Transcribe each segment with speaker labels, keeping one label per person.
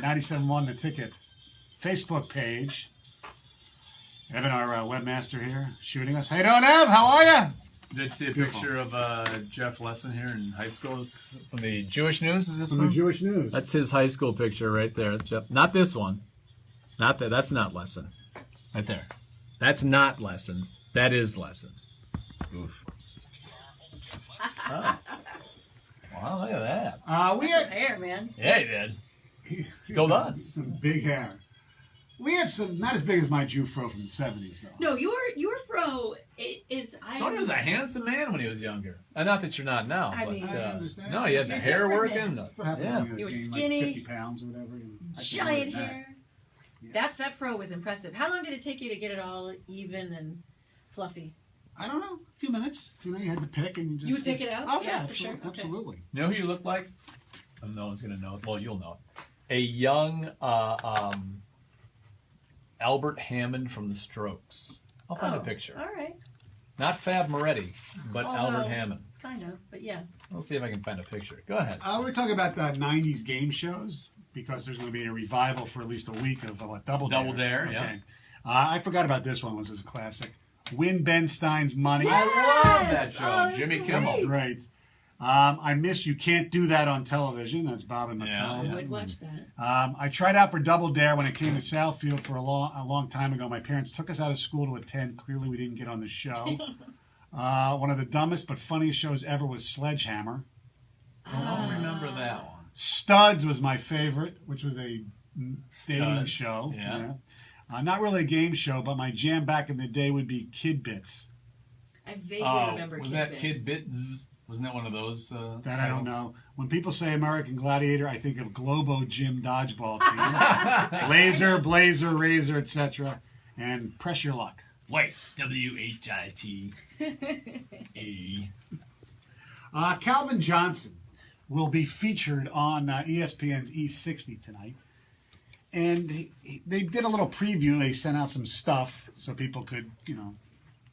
Speaker 1: 97.1 The Ticket Facebook page. Evan, our webmaster here, shooting us. How you doing, Ev? How are you?
Speaker 2: Did see a picture of Jeff Lesson here in high school from the Jewish News. Is this
Speaker 1: From
Speaker 2: one?
Speaker 1: the Jewish News.
Speaker 2: That's his high school picture right there. That's Jeff. Not this one. Not that. That's not Lesson. Right there. That's not Lesson. That is Lesson. Oof. Oh. Wow, look at that.
Speaker 1: We had
Speaker 3: hair, man.
Speaker 2: Yeah, he did. Still does.
Speaker 1: Some big hair. We have some, not as big as my Jew fro from the 70s, though.
Speaker 3: No, your fro is.
Speaker 2: Tony was a handsome man when he was younger. Not that you're not now,
Speaker 3: I
Speaker 2: but
Speaker 3: mean,
Speaker 1: I understand.
Speaker 2: no, he had the
Speaker 3: You're
Speaker 2: hair
Speaker 3: different,
Speaker 2: working.
Speaker 1: That's what happened
Speaker 2: Yeah.
Speaker 1: when
Speaker 3: You were
Speaker 1: gained,
Speaker 3: skinny.
Speaker 1: Like 50 pounds or whatever. I think
Speaker 3: Giant
Speaker 1: more than that.
Speaker 3: hair.
Speaker 1: Yes.
Speaker 3: That fro was impressive. How long did it take you to get it all even and fluffy?
Speaker 1: I don't know. A few minutes. You know, you had to pick and you just...
Speaker 3: You would pick it out?
Speaker 1: Oh,
Speaker 3: Yeah,
Speaker 1: yeah,
Speaker 3: for sure. Okay.
Speaker 1: Absolutely.
Speaker 2: You know who you look like? Oh, no one's going to know it. Well, you'll know it. A young Albert Hammond from the Strokes. I'll find a picture.
Speaker 3: All right.
Speaker 2: Not Fab Moretti, but
Speaker 3: Although,
Speaker 2: Albert Hammond.
Speaker 3: Kind of, but yeah.
Speaker 2: I'll see if I can find a picture. Go ahead.
Speaker 1: We're talking about the 90s game shows because there's going to be a revival for at least a week of what, Double Dare.
Speaker 2: Double Dare,
Speaker 1: okay.
Speaker 2: yeah.
Speaker 1: I forgot about this one, which is a classic. Win Ben Stein's Money.
Speaker 3: Yeah.
Speaker 2: I love that
Speaker 3: Yes!
Speaker 2: show.
Speaker 3: Oh, that's
Speaker 2: Jimmy
Speaker 3: great.
Speaker 2: Kimmel.
Speaker 1: Great. I miss You Can't Do That on Television. That's Bob and
Speaker 2: Yeah,
Speaker 1: McCall.
Speaker 3: I would watch that.
Speaker 1: I tried out for Double Dare when it came to Southfield for a long time ago. My parents took us out of school to attend. Clearly, we didn't get on the show. One of the dumbest but funniest shows ever was Sledgehammer.
Speaker 2: I don't remember that one.
Speaker 1: Studs was my favorite, which was a dating
Speaker 2: Studs,
Speaker 1: show.
Speaker 2: yeah.
Speaker 1: Not really a game show, but my jam back in the day would be Kid Bits.
Speaker 3: I vaguely remember
Speaker 2: was
Speaker 3: Kid
Speaker 2: that
Speaker 3: Bits.
Speaker 2: Kid Bits? Wasn't that one of those?
Speaker 1: That I don't know. When people say American Gladiator, I think of Globo Gym Dodgeball Team. Laser, Blazer, Razor, etc. And Press Your Luck.
Speaker 2: Wait, WHIT. A.
Speaker 1: Calvin Johnson will be featured on ESPN's E60 tonight. And they did a little preview. They sent out some stuff so people could,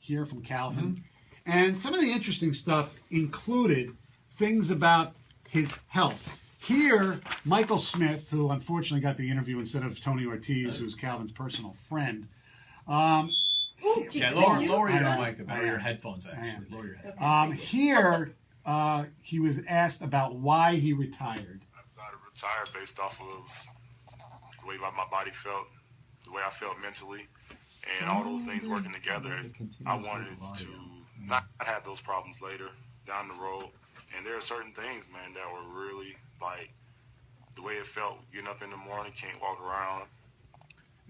Speaker 1: hear from Calvin.
Speaker 2: Mm-hmm.
Speaker 1: And some of the interesting stuff included things about his health. Here, Michael Smith, who unfortunately got the interview instead of Tony Ortiz, who's Calvin's personal friend.
Speaker 3: Ooh,
Speaker 2: Yeah,
Speaker 3: geez,
Speaker 2: lower
Speaker 3: you-
Speaker 2: your
Speaker 1: I
Speaker 2: mic,
Speaker 1: am.
Speaker 2: or your headphones, actually. Lower your headphones.
Speaker 3: Okay.
Speaker 1: Here, he was asked about why he retired.
Speaker 4: I decided to retire based off of the way my body felt, the way I felt mentally, and all those things working together. I wanted to not have those problems later down the road. And there are certain things, man, that were really like the way it felt getting up in the morning, can't walk around.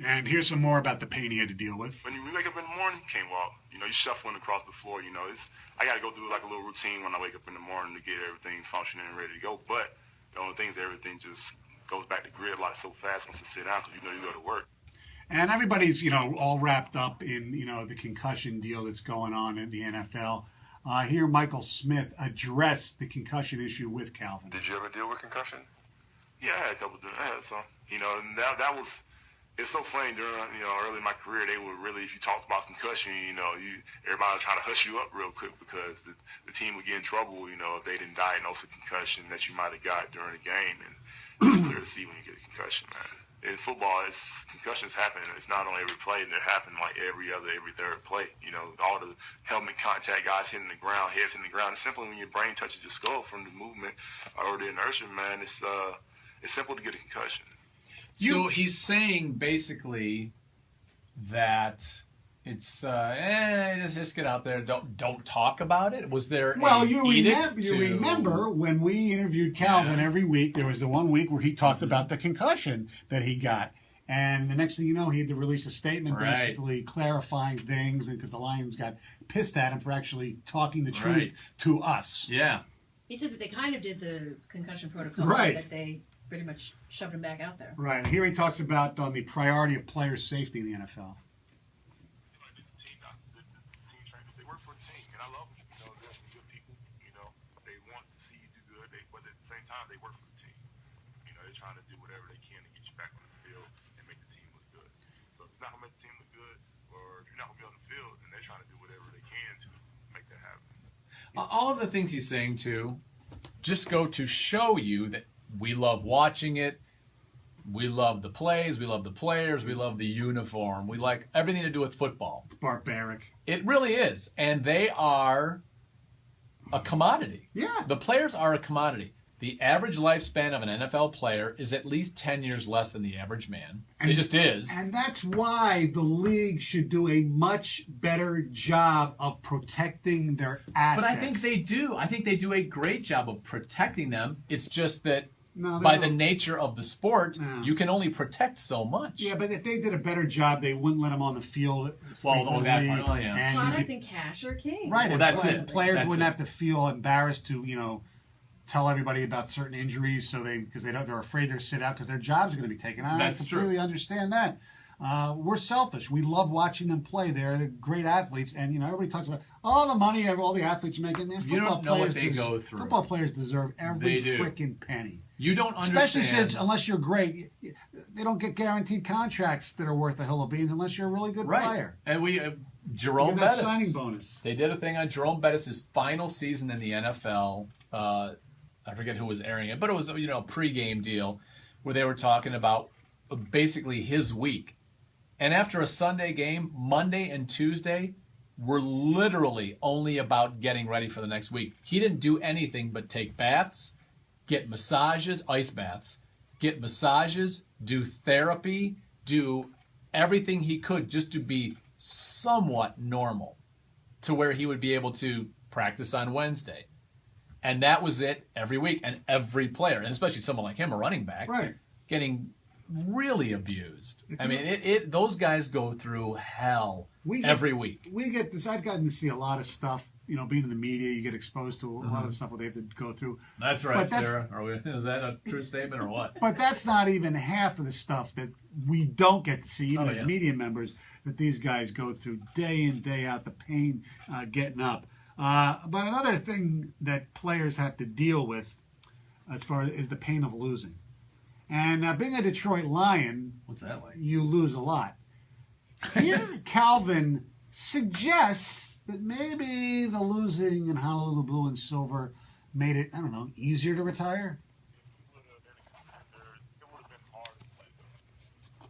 Speaker 1: And here's some more about the pain he had to deal with.
Speaker 4: When you wake up in the morning, you can't walk. You're shuffling across the floor. I got to go through like a little routine when I wake up in the morning to get everything functioning and ready to go. But the only thing is everything just goes back to grid like so fast once you sit down because you go to work.
Speaker 1: And everybody's, all wrapped up in, the concussion deal that's going on in the NFL. Here, Michael Smith addressed the concussion issue with Calvin.
Speaker 5: Did you ever deal with concussion?
Speaker 4: Yeah, I had a couple of them. I had some. And that was, it's so funny during, early in my career, they would really, if you talked about concussion, everybody was trying to hush you up real quick because the team would get in trouble, if they didn't diagnose a concussion that you might have got during the game. And it's clear to see when you get a concussion, man. In football, concussions happen. It's not on every play, and they happen like every third play. All the helmet contact, guys hitting the ground, heads hitting the ground. It's simply when your brain touches your skull from the movement or the inertia, man. It's simple to get a concussion.
Speaker 2: So he's saying basically that it's just get out there. Don't talk about it. Was there?
Speaker 1: Well,
Speaker 2: you
Speaker 1: remember when we interviewed Calvin every week, there was the one week where he talked about the concussion that he got. And the next thing you know, he had to release a statement basically clarifying things, and because the Lions got pissed at him for actually talking the truth to us.
Speaker 2: Yeah.
Speaker 3: He said that they kind of did the concussion protocol,
Speaker 1: Right.
Speaker 3: that they pretty much shoved him back out there.
Speaker 1: Right. Here he talks about the priority of player safety in the NFL.
Speaker 4: They work for the team, and I love them. They're some good people. They want to see you do good, but at the same time, they work for the team. They're trying to do whatever they can to get you back on the field and make the team look good. So if you're not going to make the team look good, or if you're not going to be on the field, then they're trying to do whatever they can to make that happen.
Speaker 2: All of the things he's saying too, just go to show you that we love watching it. We love the plays. We love the players. We love the uniform. We like everything to do with football.
Speaker 1: It's barbaric.
Speaker 2: It really is. And they are a commodity.
Speaker 1: Yeah.
Speaker 2: The players are a commodity. The average lifespan of an NFL player is at least 10 years less than the average man. It just is.
Speaker 1: And that's why the league should do a much better job of protecting their assets.
Speaker 2: But I think they do. I think they do a great job of protecting them. It's just that
Speaker 1: No, they
Speaker 2: by
Speaker 1: don't.
Speaker 2: the nature of the sport,
Speaker 1: No.
Speaker 2: you can only protect so much.
Speaker 1: Yeah, but if they did a better job, they wouldn't let them on the field frequently.
Speaker 2: that part, oh, yeah.
Speaker 1: And you
Speaker 3: Product
Speaker 1: could-
Speaker 3: and cash are king.
Speaker 1: right,
Speaker 2: Well,
Speaker 1: and
Speaker 2: that's it.
Speaker 1: players
Speaker 2: That's
Speaker 1: wouldn't
Speaker 2: it.
Speaker 1: have to feel embarrassed to, tell everybody about certain injuries, because they're afraid they're sit out because their jobs are going to be taken. I
Speaker 2: That's true.
Speaker 1: completely understand that. We're selfish. We love watching them play. They're great athletes, and everybody talks about all the money all the athletes making. Man,
Speaker 2: You don't know what they
Speaker 1: players
Speaker 2: go through.
Speaker 1: Football players deserve every
Speaker 2: They do.
Speaker 1: freaking penny.
Speaker 2: You don't understand.
Speaker 1: Especially since, unless you're great, they don't get guaranteed contracts that are worth a hill of beans unless you're a really good
Speaker 2: right.
Speaker 1: player.
Speaker 2: And we,
Speaker 1: You
Speaker 2: Jerome
Speaker 1: get that
Speaker 2: Bettis.
Speaker 1: signing bonus.
Speaker 2: They did a thing on Jerome Bettis' final season in the NFL. I forget who was airing it, but it was a pregame deal where they were talking about basically his week. And after a Sunday game, Monday and Tuesday were literally only about getting ready for the next week. He didn't do anything but take baths, get massages, ice baths, get massages, do therapy, do everything he could just to be somewhat normal to where he would be able to practice on Wednesday. And that was it every week. And every player, and especially someone like him, a running back,
Speaker 1: Right.
Speaker 2: getting really abused. I mean, those guys go through hell every week.
Speaker 1: We get this. I've gotten to see a lot of stuff. Being in the media, you get exposed to a lot of the stuff what they have to go through.
Speaker 2: That's
Speaker 1: right,
Speaker 2: right,
Speaker 1: that's-
Speaker 2: Sarah. Is that a true statement or what?
Speaker 1: But that's not even half of the stuff that we don't get to see, even
Speaker 2: Oh,
Speaker 1: as
Speaker 2: yeah.
Speaker 1: media members, that these guys go through day in, day out, the pain getting up. But another thing that players have to deal with as far as is the pain of losing. And being a Detroit Lion,
Speaker 2: What's that like?
Speaker 1: you lose a lot. Here, Calvin suggests that maybe the losing in Honolulu Blue and Silver made it, I don't know, easier to retire.
Speaker 4: It would have been hard to play them.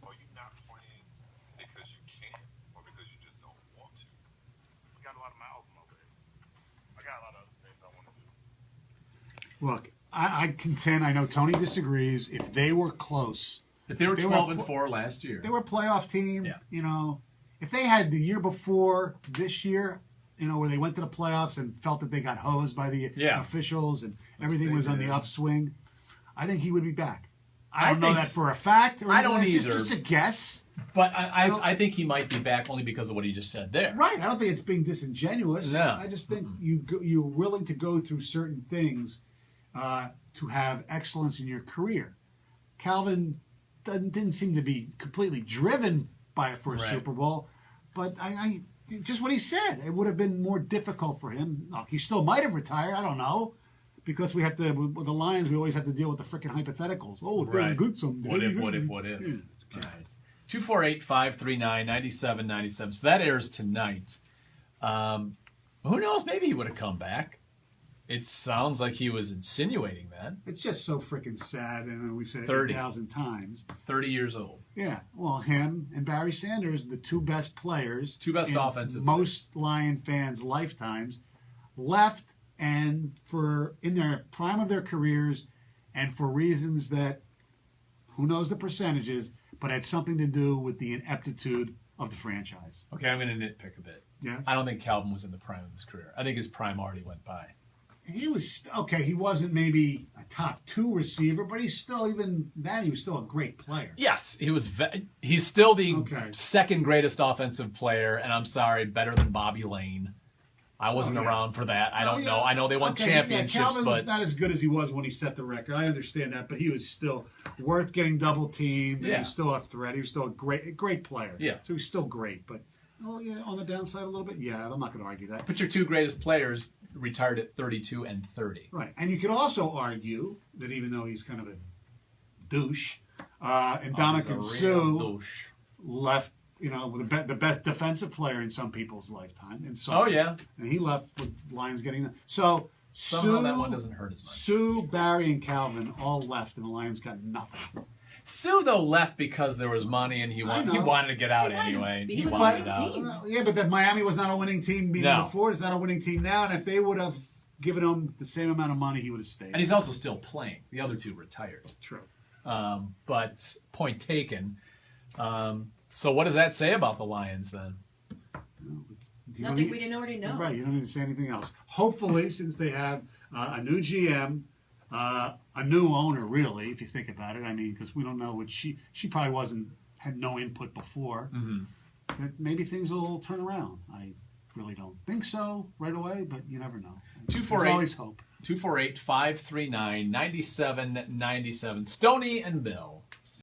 Speaker 4: Or you not playing because you can't or because you just don't want to. We got a lot of miles on my way. I got a lot of other things I want to do.
Speaker 1: Look, I contend, I know Tony disagrees, if they were close,
Speaker 2: If they were
Speaker 1: They were
Speaker 2: 12-4 last year.
Speaker 1: they were a playoff team,
Speaker 2: Yeah.
Speaker 1: if they had the year before this year, where they went to the playoffs and felt that they got hosed by the
Speaker 2: Yeah.
Speaker 1: officials and everything
Speaker 2: they
Speaker 1: was on
Speaker 2: did.
Speaker 1: the upswing, I think he would be back. I don't know
Speaker 2: think
Speaker 1: that
Speaker 2: s-
Speaker 1: for a fact. Or
Speaker 2: I don't
Speaker 1: anything,
Speaker 2: either.
Speaker 1: Just a guess.
Speaker 2: But
Speaker 1: don't-
Speaker 2: I think he might be back only because of what he just said there.
Speaker 1: Right. I don't think it's being disingenuous.
Speaker 2: No.
Speaker 1: I just think you're willing to go through certain things to have excellence in your career. Calvin didn't seem to be completely driven by it for a
Speaker 2: Right.
Speaker 1: Super Bowl, but I just what he said, it would have been more difficult for him. Look, he still might have retired. I don't know. Because we have to, with the Lions, we always have to deal with the freaking hypotheticals. Oh, if they were
Speaker 2: Right.
Speaker 1: good someday.
Speaker 2: What if? All
Speaker 1: Yeah.
Speaker 2: right. 248-539-9797. So that airs tonight. Who knows? Maybe he would have come back. It sounds like he was insinuating that.
Speaker 1: It's just so freaking sad, and we've said it
Speaker 2: 30.
Speaker 1: 8,000 times.
Speaker 2: 30 years old.
Speaker 1: Yeah, well, him and Barry Sanders, the two best players,
Speaker 2: Two best
Speaker 1: in
Speaker 2: offensive
Speaker 1: most Lion fans' lifetimes, left and in their prime of their careers, and for reasons that who knows the percentages, but had something to do with the ineptitude of the franchise.
Speaker 2: Okay, I'm going to nitpick a bit.
Speaker 1: Yeah,
Speaker 2: I don't think Calvin was in the prime of his career. I think his prime already went by.
Speaker 1: he was okay. He wasn't maybe a top 2 receiver, but he's still he was still a great player.
Speaker 2: Yes, he's still the
Speaker 1: Okay.
Speaker 2: second greatest offensive player, and I'm sorry, better than Bobby Lane. I wasn't
Speaker 1: Okay.
Speaker 2: around for that. I don't
Speaker 1: Oh, yeah.
Speaker 2: know. I know they won
Speaker 1: Okay,
Speaker 2: championships,
Speaker 1: yeah, Calvin was
Speaker 2: but
Speaker 1: not as good as he was when he set the record. I understand that, but he was still worth getting double teamed. He
Speaker 2: Yeah.
Speaker 1: was still a threat. He was still a great player.
Speaker 2: Yeah.
Speaker 1: So he's still great, but on the downside a little bit. Yeah, I'm not going to argue that.
Speaker 2: your two greatest players retired at 32 and 30.
Speaker 1: Right, and you could also argue that even though he's kind of a douche, and Ndamukong Suh left. The best defensive player in some people's lifetime, and so
Speaker 2: Oh, yeah.
Speaker 1: and he left with Lions getting so.
Speaker 2: Somehow that one doesn't hurt as much.
Speaker 1: Sue, Barry, and Calvin all left, and the Lions got nothing.
Speaker 2: Sue, though, left because there was money and he wanted to get out anyway. He wanted to get out.
Speaker 1: Yeah, but that Miami was not a winning team before. It's not a winning team now. And if they would have given him the same amount of money, he would have stayed.
Speaker 2: And he's also still playing. The other two retired.
Speaker 1: True.
Speaker 2: But point taken. So what does that say about the Lions then?
Speaker 3: Nothing we didn't already know.
Speaker 1: Right, you don't need to say anything else. Hopefully, since they have a new GM, a new owner, really, if you think about it. I mean, because we don't know what she probably had no input before. That maybe things will turn around. I really don't think so right away, but you never know. There's always hope.
Speaker 2: 248-539-9797. Stoney and Bill.